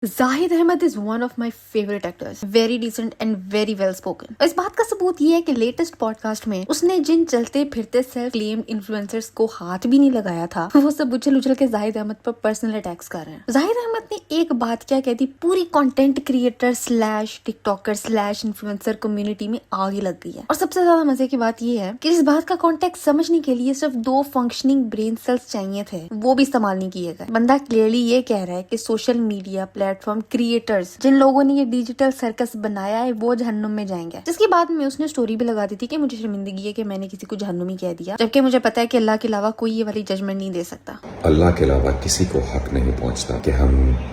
Zahid Ahmed is one of my favourite actors, very decent and very well spoken. इस बात का सबूत ये है कि लेटेस्ट पॉडकास्ट में उसने जिन चलते फिरते सेल्फ क्लेम्ड इन्फ्लुएंसर्स को हाथ भी नहीं लगाया था, वो सब उछल उछल के जाहिद अहमद पर पर्सनल अटैक्स कर रहे हैं। जाहिद अहमद ने एक बात क्या कहती, पूरी content creator slash TikToker slash influencer community में आग ही लग गई है। और सबसे ज्यादा मजे की बात ये है कि इस बात का कॉन्टेक्स्ट समझने के लिए सिर्फ 2 फंक्शनिंग ब्रेन सेल्स चाहिए थे, वो भी इस्तेमाल नहीं किए गए। बंदा क्लियरली ये कह रहा है कि सोशल मीडिया प्लेटफॉर्म क्रिएटर्स, जिन लोगों ने ये डिजिटल सर्कस बनाया है, वो जहन्नुम में जाएंगे। जिसके बाद में उसने स्टोरी भी लगा दी थी कि मुझे शर्मिंदगी है कि मैंने किसी को जहन्नुमी कह दिया, जबकि मुझे पता है कि अल्लाह के अलावा कोई ये वाली जजमेंट नहीं दे सकता। अल्लाह के अलावा किसी को हक नहीं पहुंचता कि हम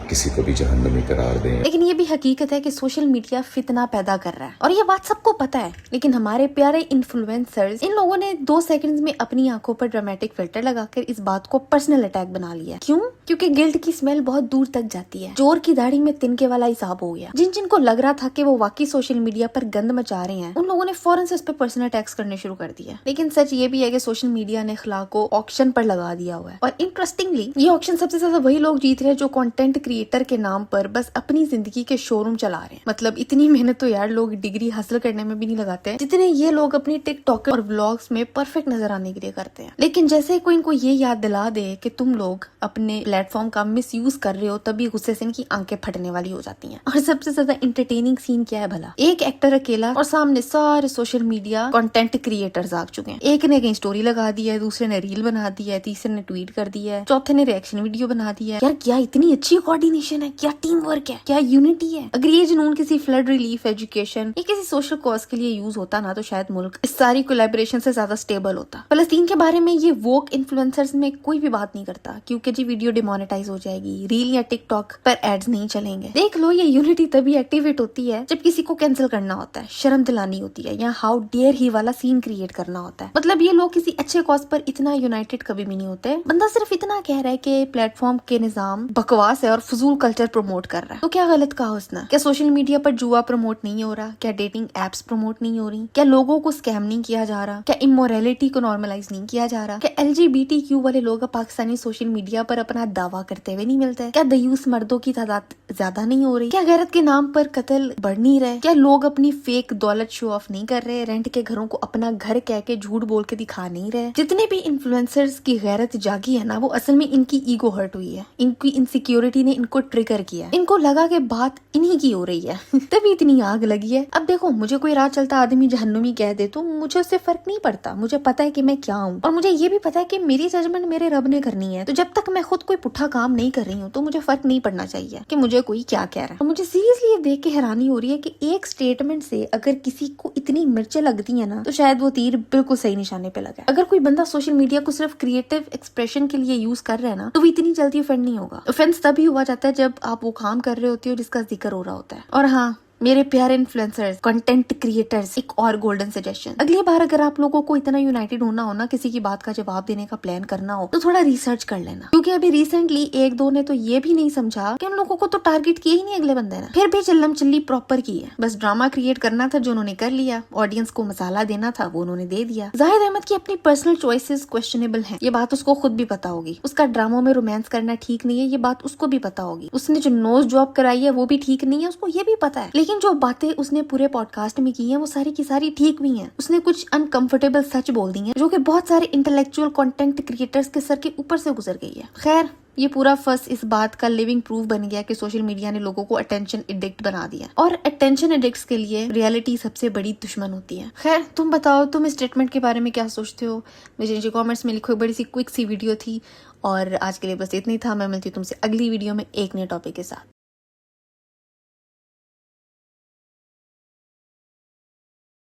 किसी को भी जहन्नुमी करार दें। लेकिन ये भी हकीकत है कि सोशल मीडिया फितना पैदा कर रहा है और ये बात सबको पता है। लेकिन हमारे प्यारे इन्फ्लुएंसर्स, इन लोगों ने 2 सेकंड्स में अपनी आंखों पर ड्रामेटिक फिल्टर लगाकर इस बात को पर्सनल अटैक बना लिया। क्यों? क्योंकि गिल्ट की स्मेल बहुत दूर तक जाती है। चोर की दाढ़ी में तिनके वाला हिसाब हो गया। जिन जिनको लग रहा था कि वो वाकई सोशल मीडिया पर गंद मचा रहे हैं, उन लोगों ने फौरन से उस पर पर्सनल अटैक्स करने शुरू कर दिया। लेकिन सच ये भी है कि सोशल मीडिया ने अखलाक को ऑक्शन पर लगा दिया हुआ है। और इंटरेस्टिंगली ये ऑक्शन सबसे ज्यादा वही लोग जीत रहे हैं जो कंटेंट क्रिएटर के नाम पर बस अपनी जिंदगी के शोरूम चला रहे हैं। मतलब इतनी मेहनत तो यार लोग डिग्री हासिल करने में भी नहीं लगाते हैं, जितने ये लोग अपनी टिकटॉक और व्लॉग्स में परफेक्ट नजर आने के लिए करते हैं। लेकिन जैसे कोई इनको ये याद दिला दे कि तुम लोग अपने प्लेटफॉर्म का मिस यूज कर रहे हो, तभी गुस्से से इनकी आंखें फटने वाली हो जाती हैं। और सबसे ज्यादा इंटरटेनिंग सीन क्या है भला, एक एक्टर अकेला और सामने सारे सोशल मीडिया कंटेंट क्रिएटर्स आ चुके हैं। एक ने कहीं स्टोरी लगा दी है, दूसरे ने रील बना दी है, तीसरे ने ट्वीट कर दिया है, चौथे ने रिएक्शन वीडियो बना दिया है। यार क्या इतनी अच्छी कोऑर्डिनेशन है, क्या टीम वर्क है, क्या यूनिटी है। अगर ये जुनून किसी फ्लड रिलीफ, एजुकेशन या किसी सोशल कॉज के लिए यूज होता ना, तो शायद मुल्क इस सारी कोलैबोरेशन से ज्यादा स्टेबल होता। फलस्तीन के बारे में ये वोक इन्फ्लुएंसर्स में कोई भी बात नहीं करता, क्योंकि जी वीडियो डिमोनेटाइज हो जाएगी, रील या टिकटॉक पर एड्स नहीं चलेंगे। देख लो, ये यूनिटी तभी एक्टिवेट होती है जब किसी को कैंसिल करना होता है, शर्म दिलानी होती है, या हाउ डेयर ही वाला सीन क्रिएट करना होता है। मतलब ये लोग किसी अच्छे कॉज पर इतना यूनाइटेड कभी भी नहीं होते। बंदा सिर्फ इतना कह रहा है कि प्लेटफॉर्म के निजाम बकवास है और फजूल कल्चर प्रमोट कर रहा है। तो क्या गलत कहा उसने? क्या सोशल मीडिया पर जुआ प्रमोट नहीं हो रहा? क्या डेटिंग एप्स प्रमोट नहीं हो रही? क्या लोगों को स्कैम नहीं किया जा रहा? क्या इमोरलिटी को नॉर्मलाइज नहीं किया जा रहा? क्या LGBTQ वाले लोग पाकिस्तानी सोशल मीडिया पर अपना दावा करते हुए नहीं मिलते? क्या दयूस मर्दों की तादाद ज्यादा नहीं हो रही? क्या गैरत के नाम पर कत्ल बढ़ नहीं रहे? क्या लोग अपनी फेक दौलत शो ऑफ नहीं कर रहे? रेंट के घरों को अपना घर कह के झूठ बोल के दिखा नहीं रहे? जितने भी इन्फ्लुएंसर्स की गैरत जागी है ना, वो असल में इनकी ईगो हर्ट हुई है, इनकी इनसिक्योरिटी ने इनको ट्रिगर किया। इनको लगा कि बात इन्हीं की हो रही है तभी इतनी आग लगी है। अब देखो, मुझे कोई राह चलता आदमी जहन्नुमी कह दे तो मुझे उससे फर्क नहीं पड़ता। मुझे पता है कि मैं क्या हूँ, और मुझे ये भी पता है कि मेरी जजमेंट मेरे रब ने करनी है। तो जब तक मैं खुद कोई पुट्ठा काम नहीं कर रही हूँ, तो मुझे फर्क नहीं पड़ना चाहिए कि मुझे कोई क्या कह रहा है। और मुझे सीरियसली ये देख के हैरानी हो रही है कि एक स्टेटमेंट से अगर किसी को इतनी मिर्चें लगती है ना, तो शायद वो तीर बिल्कुल सही निशाने पे लगा है। अगर कोई बंदा सोशल मीडिया को सिर्फ क्रिएटिव एक्सप्रेशन के लिए यूज कर रहा है ना, तो वो इतनी जल्दी ऑफेंड नहीं होगा। ऑफेंस तभी हुआ जाता है जब आप वो काम कर रहे होते हो जिसका जिक्र हो रहा होता है। और हाँ, मेरे प्यारे इन्फ्लुएंसर्स, कंटेंट क्रिएटर्स, एक और गोल्डन सजेशन, अगली बार अगर आप लोगों को इतना यूनाइटेड होना हो ना, किसी की बात का जवाब देने का प्लान करना हो, तो थोड़ा रिसर्च कर लेना। क्योंकि अभी रिसेंटली 1-2 ने तो ये भी नहीं समझा कि उन लोगों को तो टारगेट किया ही नहीं अगले बंदे ने, फिर भी चिल्लम चिल्ली प्रॉपर की है। बस ड्रामा क्रिएट करना था जो उन्होंने कर लिया, ऑडियंस को मसाला देना था वो उन्होंने दे दिया। जाहिद अहमद की अपनी पर्सनल चॉइसेस क्वेश्चनेबल है, ये बात उसको खुद भी पता होगी। उसका ड्रामों में रोमांस करना ठीक नहीं है, ये बात उसको भी पता होगी। उसने जो नोज जॉब कराई है वो भी ठीक नहीं है, उसको ये भी पता है। लेकिन जो बातें उसने पूरे पॉडकास्ट में की हैं, वो सारी की सारी ठीक भी हैं। उसने कुछ अनकंफर्टेबल सच बोल दी हैं, जो कि बहुत सारे इंटेलेक्चुअल कंटेंट क्रिएटर्स के सर के ऊपर से गुजर गई है। खैर, ये पूरा फर्स्ट इस बात का लिविंग प्रूफ बन गया कि सोशल मीडिया ने लोगों को अटेंशन एडिक्ट बना दिया, और अटेंशन एडिक्ट्स के लिए रियलिटी सबसे बड़ी दुश्मन होती है। खैर, तुम बताओ, तुम इस स्टेटमेंट के बारे में क्या सोचते हो? मुझे नीचे कमेंट्स में लिखो। बड़ी सी क्विक सी वीडियो थी, और आज के लिए बस इतना ही था। मैं मिलती हूँ तुमसे अगली वीडियो में एक नए टॉपिक के साथ।